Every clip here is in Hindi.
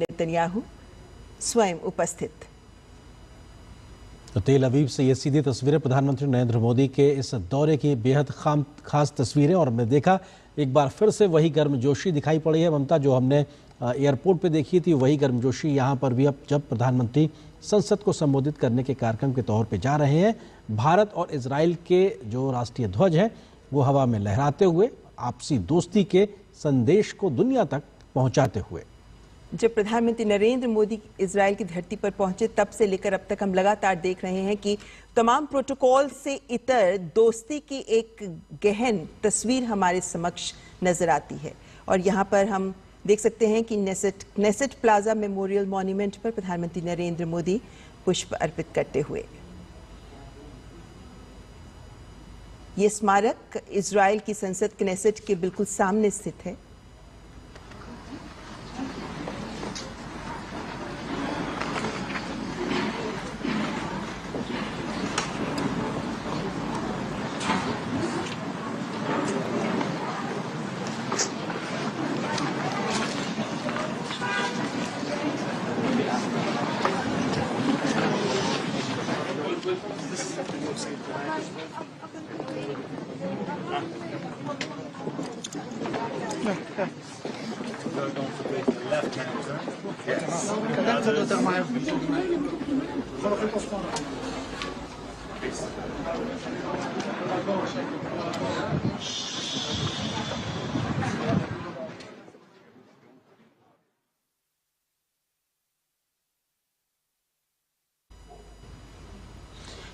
नेतन्याहू स्वयं उपस्थित। तो तेल अवीव से ये सीधी तस्वीरें प्रधानमंत्री नरेंद्र मोदी के इस दौरे की बेहद खास तस्वीरें, और हमने देखा एक बार फिर से वही गर्मजोशी दिखाई पड़ी है। ममता, जो हमने एयरपोर्ट पे देखी थी वही गर्मजोशी यहाँ पर भी, अब जब प्रधानमंत्री संसद को संबोधित करने के कार्यक्रम के तौर पे जा रहे हैं, भारत और इजराइल के जो राष्ट्रीय ध्वज हैं वो हवा में लहराते हुए आपसी दोस्ती के संदेश को दुनिया तक पहुंचाते हुए। जब प्रधानमंत्री नरेंद्र मोदी इजराइल की धरती पर पहुंचे तब से लेकर अब तक हम लगातार देख रहे हैं कि तमाम प्रोटोकॉल से इतर दोस्ती की एक गहन तस्वीर हमारे समक्ष नजर आती है। और यहाँ पर हम देख सकते हैं कि नेसेट प्लाजा मेमोरियल मॉन्यूमेंट पर प्रधानमंत्री नरेंद्र मोदी पुष्प अर्पित करते हुए। ये स्मारक इजराइल की संसद क्नेसेट के बिल्कुल सामने स्थित है।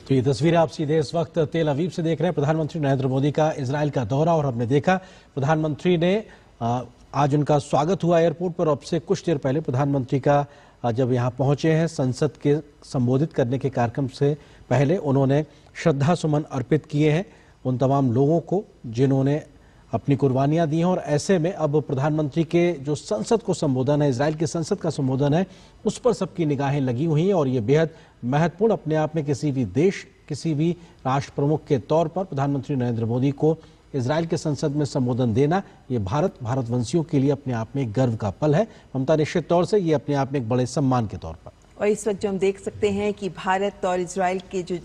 तो ये तस्वीरें आप सीधे इस वक्त तेल अवीव से देख रहे हैं। प्रधानमंत्री नरेंद्र मोदी का इजराइल का दौरा, और हमने देखा प्रधानमंत्री ने आज उनका स्वागत हुआ एयरपोर्ट पर। अब से कुछ देर पहले प्रधानमंत्री का जब यहाँ पहुंचे हैं संसद के संबोधित करने के कार्यक्रम से पहले उन्होंने श्रद्धा सुमन अर्पित किए हैं उन तमाम लोगों को जिन्होंने अपनी कुर्बानियां दी हैं। और ऐसे में अब प्रधानमंत्री के जो संसद को संबोधन है, इजराइल की संसद का संबोधन है, उस पर सबकी निगाहें लगी हुई हैं। और ये बेहद महत्वपूर्ण अपने आप में, किसी भी देश, किसी भी राष्ट्र प्रमुख के तौर पर प्रधानमंत्री नरेंद्र मोदी को इजराइल के संसद में संबोधन देना, ये भारतवंशियों के लिए अपने आप में गर्व का पल है। ममता, निश्चित तौर से ये अपने आप में एक बड़े सम्मान के तौर पर। और इस वक्त जो हम देख सकते हैं कि भारत और इजराइल के जो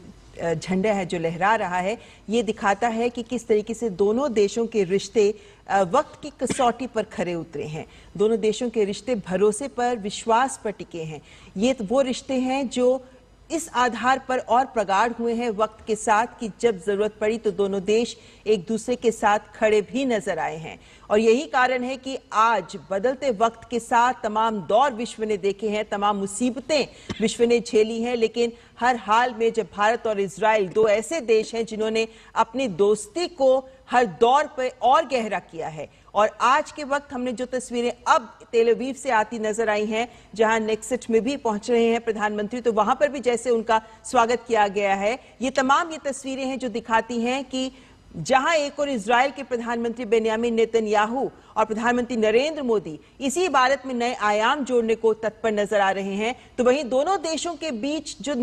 झंडा है जो लहरा रहा है, ये दिखाता है कि किस तरीके से दोनों देशों के रिश्ते वक्त की कसौटी पर खरे उतरे हैं। दोनों देशों के रिश्ते भरोसे पर, विश्वास पर टिके हैं। ये वो रिश्ते हैं जो इस आधार पर और प्रगाढ़ हुए हैं वक्त के साथ कि जब जरूरत पड़ी तो दोनों देश एक दूसरे के साथ खड़े भी नजर आए हैं। और यही कारण है कि आज बदलते वक्त के साथ तमाम दौर विश्व ने देखे हैं, तमाम मुसीबतें विश्व ने झेली हैं, लेकिन हर हाल में जब भारत और इजराइल दो ऐसे देश हैं जिन्होंने अपनी दोस्ती को हर दौर पर और गहरा किया है। और आज के वक्त हमने जो तस्वीरें अब तेल अवीव से आती नजर आई हैं, जहां नेक्सेट में भी पहुंच रहे हैं प्रधानमंत्री, तो वहां पर भी जैसे उनका स्वागत किया गया है, ये तमाम ये तस्वीरें हैं जो दिखाती हैं कि जहां एक और इजराइल के प्रधानमंत्री बेन्यामिन नेतन्याहू और प्रधानमंत्री नरेंद्र मोदी इसी भारत में नए आयाम जोड़ने को तत्पर नजर आ रहे हैं, तो वहीं दोनों देशों के बीच जो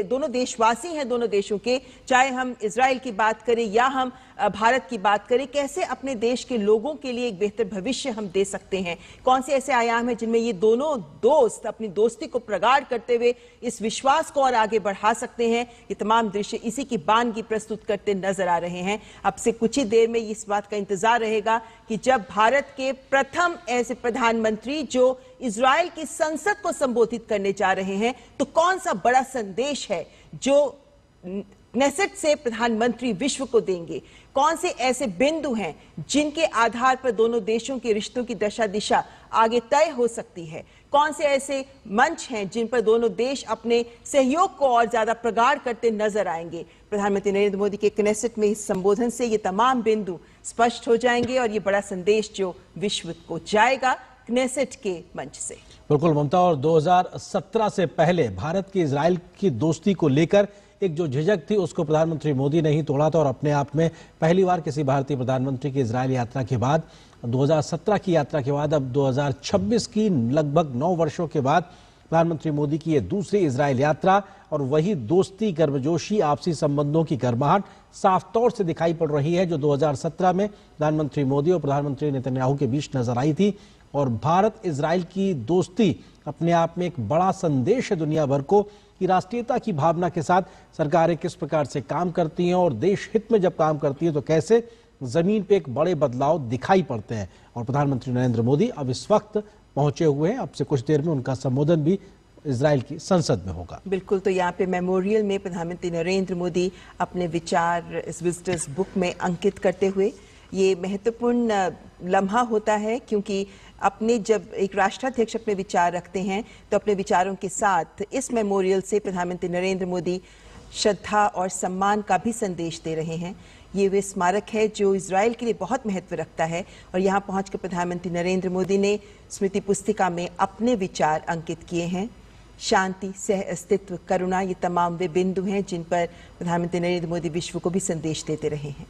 दोनों देशवासी हैं दोनों देशों के, चाहे हम इजराइल की बात करें या हम भारत की बात करें, कैसे अपने देश के लोगों के लिए एक बेहतर भविष्य हम दे सकते हैं, कौन से ऐसे आयाम हैं जिनमें ये दोनों दोस्त अपनी दोस्ती को प्रगाढ़ करते हुए इस विश्वास को और आगे बढ़ा सकते हैं। ये तमाम दृश्य इसी की बानगी प्रस्तुत करते नजर आ रहे हैं। अब से कुछ ही देर में इस बात का इंतजार रहेगा कि जब भारत के प्रथम ऐसे प्रधानमंत्री जो इजराइल की संसद को संबोधित करने जा रहे हैं, तो कौन सा बड़ा संदेश है जो नेसेट से प्रधानमंत्री विश्व को देंगे, कौन से ऐसे बिंदु हैं जिनके आधार पर दोनों देशों के रिश्तों की दशा दिशा आगे तय हो सकती है, कौन से ऐसे मंच हैं जिन पर दोनों देश अपने सहयोग को और ज्यादा प्रगाढ़ करते नजर आएंगे। प्रधानमंत्री नरेंद्र मोदी के क्नेसेट में इस संबोधन से ये तमाम बिंदु स्पष्ट हो जाएंगे और ये बड़ा संदेश जो विश्व को जाएगा क्नेसेट के मंच से। बिल्कुल ममता, और 2017 से पहले भारत की इजराइल की दोस्ती को लेकर एक जो झिझक थी उसको प्रधानमंत्री मोदी ने ही तोड़ा था। और अपने आप में पहली बार किसी भारतीय प्रधानमंत्री की इजराइल यात्रा के बाद, 2017 की यात्रा के बाद, अब 2026 की लगभग 9 वर्षों के बाद प्रधानमंत्री मोदी की ये दूसरी इजराइल यात्रा, और वही दोस्ती, गर्मजोशी, आपसी संबंधों की गर्माहट साफ तौर से दिखाई पड़ रही है जो 2017 में प्रधानमंत्री मोदी और प्रधानमंत्री नेतन्याहू के बीच नजर आई थी। और भारत इजराइल की दोस्ती अपने आप में एक बड़ा संदेश है दुनिया भर को कि राष्ट्रीयता की भावना के साथ सरकारें किस प्रकार से काम करती हैं और देश हित में जब काम करती हैं तो कैसे जमीन पे एक बड़े बदलाव दिखाई पड़ते हैं। और प्रधानमंत्री नरेंद्र मोदी अब इस वक्त पहुंचे हुए हैं। अब से कुछ देर में उनका संबोधन भी इजराइल की संसद में होगा। बिल्कुल, तो यहाँ पे मेमोरियल में प्रधानमंत्री नरेंद्र मोदी अपने विचार इस विजिटर्स बुक में अंकित करते हुए, ये महत्वपूर्ण लम्हा होता है क्योंकि अपने जब एक राष्ट्राध्यक्ष अपने विचार रखते हैं तो अपने विचारों के साथ इस मेमोरियल से प्रधानमंत्री नरेंद्र मोदी श्रद्धा और सम्मान का भी संदेश दे रहे हैं। ये वे स्मारक है जो इजराइल के लिए बहुत महत्व रखता है और यहाँ पहुंचकर प्रधानमंत्री नरेंद्र मोदी ने स्मृति पुस्तिका में अपने विचार अंकित किए हैं। शांति, सह अस्तित्व, करुणा, ये तमाम वे बिंदु हैं जिन पर प्रधानमंत्री नरेंद्र मोदी विश्व को भी संदेश देते रहे हैं।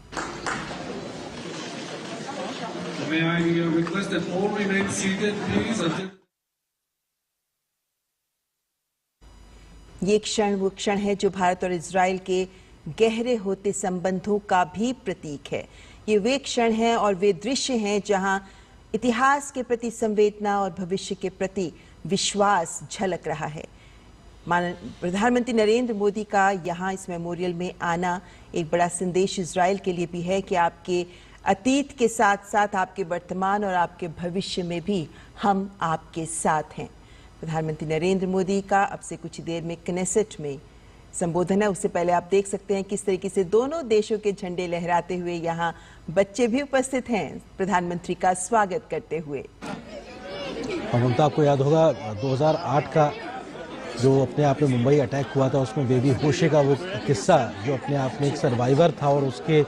May I request that all remain seated, please, until... ये क्षण वो क्षण है जो भारत और इजराइल के गहरे होते संबंधों का भी प्रतीक है। ये वे क्षण हैं और वे दृश्य हैं जहां इतिहास के प्रति संवेदना और भविष्य के प्रति विश्वास झलक रहा है। प्रधानमंत्री नरेंद्र मोदी का यहाँ इस मेमोरियल में आना एक बड़ा संदेश इजराइल के लिए भी है कि आपके अतीत के साथ साथ आपके वर्तमान और आपके भविष्य में भी हम आपके साथ हैं। प्रधानमंत्री नरेंद्र मोदी का अब से कुछ देर में कनेसेट में संबोधन है। उससे पहले आप देख सकते हैं किस तरीके से दोनों देशों के झंडे लहराते हुए यहाँ बच्चे भी उपस्थित हैं प्रधानमंत्री का स्वागत करते हुए। ममता, आपको याद होगा 2008 का जो अपने आप में मुंबई अटैक हुआ था, उसमें बेबी होशे का वो किस्सा जो अपने आप में एक सर्वाइवर था और उसके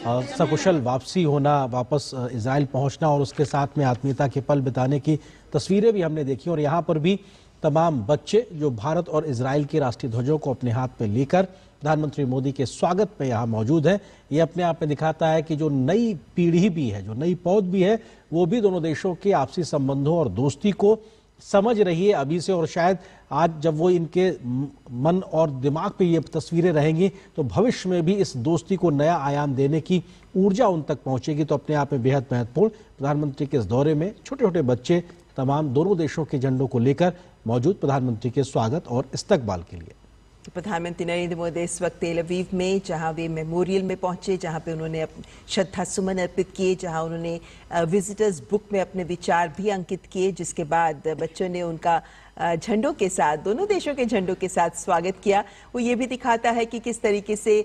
सकुशल वापसी होना, वापस इजराइल पहुंचना और उसके साथ में आत्मीयता के पल बिताने की तस्वीरें भी हमने देखी। और यहाँ पर भी तमाम बच्चे जो भारत और इजराइल के राष्ट्रीय ध्वजों को अपने हाथ में लेकर प्रधानमंत्री मोदी के स्वागत में यहाँ मौजूद है। ये अपने आप में दिखाता है कि जो नई पीढ़ी भी है, जो नई पौध भी है, वो भी दोनों देशों के आपसी संबंधों और दोस्ती को समझ रही है अभी से। और शायद आज जब वो इनके मन और दिमाग पे ये तस्वीरें रहेंगी तो भविष्य में भी इस दोस्ती को नया आयाम देने की ऊर्जा उन तक पहुंचेगी। तो अपने आप में बेहद महत्वपूर्ण प्रधानमंत्री के इस दौरे में छोटे छोटे बच्चे तमाम दोनों देशों के झंडों को लेकर मौजूद प्रधानमंत्री के स्वागत और इस्तकबाल के लिए। प्रधानमंत्री नरेंद्र मोदी इस वक्त तेल अवीव में, जहां वे मेमोरियल में पहुंचे, जहां पे उन्होंने श्रद्धा सुमन अर्पित किए, जहां उन्होंने विजिटर्स बुक में अपने विचार भी अंकित किए, जिसके बाद बच्चों ने उनका झंडों के साथ, दोनों देशों के झंडों के साथ स्वागत किया। वो ये भी दिखाता है कि किस तरीके से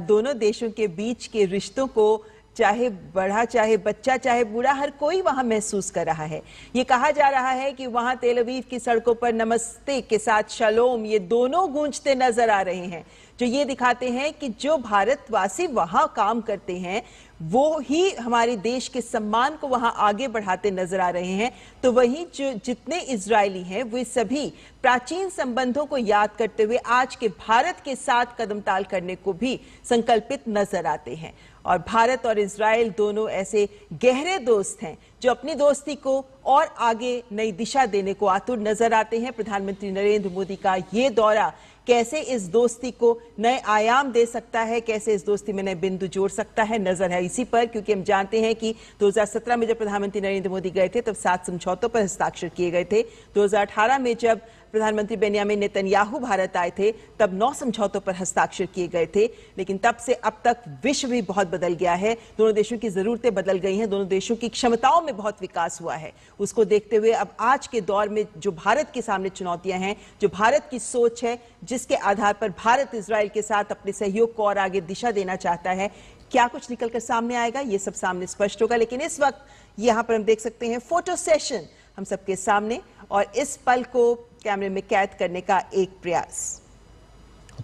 दोनों देशों के बीच के रिश्तों को चाहे बड़ा, चाहे बच्चा, चाहे बूढ़ा, हर कोई वहां महसूस कर रहा है। ये कहा जा रहा है कि वहां तेल अवीव की सड़कों पर नमस्ते के साथ शलोम, ये दोनों गूंजते नजर आ रहे हैं, जो ये दिखाते हैं कि जो भारतवासी वहां काम करते हैं वो ही हमारे देश के सम्मान को वहां आगे बढ़ाते नजर आ रहे हैं। तो वहीं जो जितने इजरायली हैं वे सभी प्राचीन संबंधों को याद करते हुए आज के भारत के साथ कदमताल करने को भी संकल्पित नजर आते हैं। और भारत और इजराइल दोनों ऐसे गहरे दोस्त हैं जो अपनी दोस्ती को और आगे नई दिशा देने को आतुर नजर आते हैं। प्रधानमंत्री नरेंद्र मोदी का ये दौरा कैसे इस दोस्ती को नए आयाम दे सकता है, कैसे इस दोस्ती में नए बिंदु जोड़ सकता है, नजर है इसी पर, क्योंकि हम जानते हैं कि 2017 में जब प्रधानमंत्री नरेंद्र मोदी गए थे तब 7 समझौतों पर हस्ताक्षर किए गए थे। 2018 में जब प्रधानमंत्री बेन्यामिन नेतन्याहू भारत आए थे तब 9 समझौतों पर हस्ताक्षर किए गए थे। लेकिन तब से अब तक विश्व भी बहुत बदल गया है, दोनों देशों की जरूरतें बदल गई हैं, दोनों देशों की क्षमताओं में बहुत विकास हुआ है। उसको देखते हुए अब आज के दौर में जो भारत के सामने चुनौतियां हैं, जो भारत की सोच है, जिसके आधार पर भारत इजराइल के साथ अपने सहयोग को और आगे दिशा देना चाहता है, क्या कुछ निकलकर सामने आएगा, ये सब सामने स्पष्ट होगा। लेकिन इस वक्त यहाँ पर हम देख सकते हैं फोटो सेशन हम सबके सामने, और इस पल को कैमरे में कैद करने का एक प्रयास।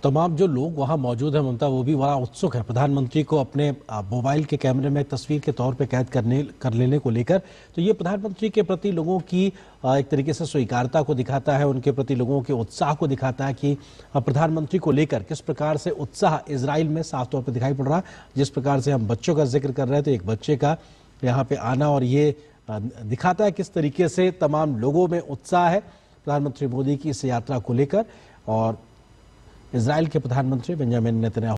तमाम जो लोग वहां मौजूद हैं ममता, वो भी बड़ा उत्सुक है प्रधानमंत्री को अपने मोबाइल के कैमरे में तस्वीर के तौर पे कैद कर लेने को लेकर। तो ये प्रधानमंत्री के प्रति लोगों की एक तरीके से स्वीकारता को दिखाता है, उनके प्रति लोगों के उत्साह को दिखाता है कि प्रधानमंत्री को लेकर किस प्रकार से उत्साह इजराइल में साफ तौर पर दिखाई पड़ रहा। जिस प्रकार से हम बच्चों का जिक्र कर रहे थे, एक बच्चे का यहाँ पे आना, और ये दिखाता है किस तरीके से तमाम लोगों में उत्साह है प्रधानमंत्री मोदी की इस यात्रा को लेकर। और इजराइल के प्रधानमंत्री बेंजामिन नेतन्याहू